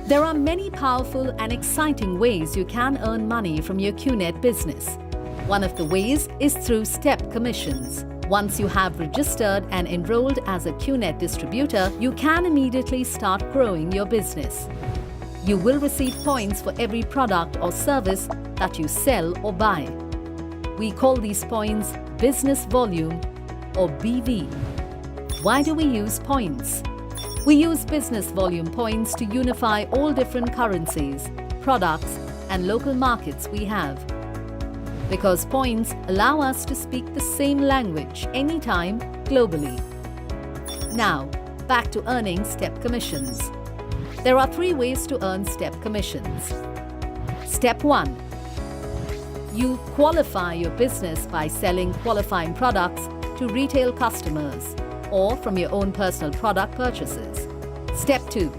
There are many powerful and exciting ways you can earn money from your QNET business. One of the ways is through step commissions. Once you have registered and enrolled as a QNET distributor, you can immediately start growing your business. You will receive points for every product or service that you sell or buy. We call these points business volume or BV. Why do we use points? We use business volume points to unify all different currencies, products, and local markets we have. Because points allow us to speak the same language anytime, globally. Now, back to earning step commissions. There are 3 ways to earn step commissions. Step 1. You qualify your business by selling qualifying products to retail customers or from your own personal product purchases. Step 2.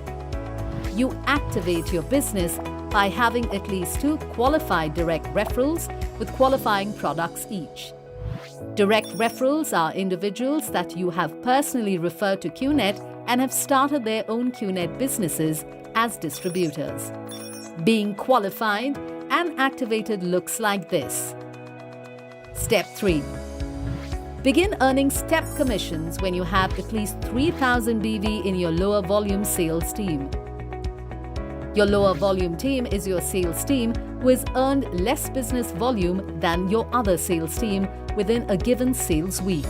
You activate your business by having at least 2 qualified direct referrals with qualifying products each. Direct referrals are individuals that you have personally referred to QNET and have started their own QNET businesses as distributors. Being qualified and activated looks like this. Step 3. Begin earning step commissions when you have at least 3,000 BV in your lower volume sales team. Your lower volume team is your sales team who has earned less business volume than your other sales team within a given sales week.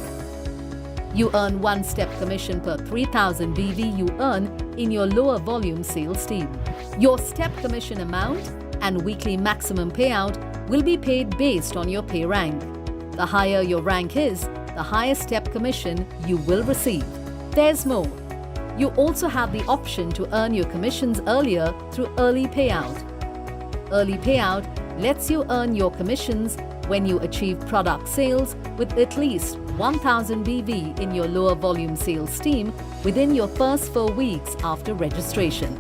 You earn 1 step commission per 3,000 BV you earn in your lower volume sales team. Your step commission amount and weekly maximum payout will be paid based on your pay rank. The higher your rank is, the higher step commission you will receive. There's more. You also have the option to earn your commissions earlier through early payout. Early payout lets you earn your commissions when you achieve product sales with at least 1,000 BV in your lower volume sales team within your first 4 weeks after registration.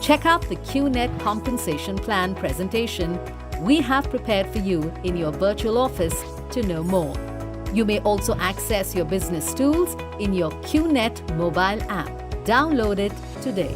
Check out the QNET compensation plan presentation we have prepared for you in your virtual office to know more. You may also access your business tools in your QNET mobile app. Download it today.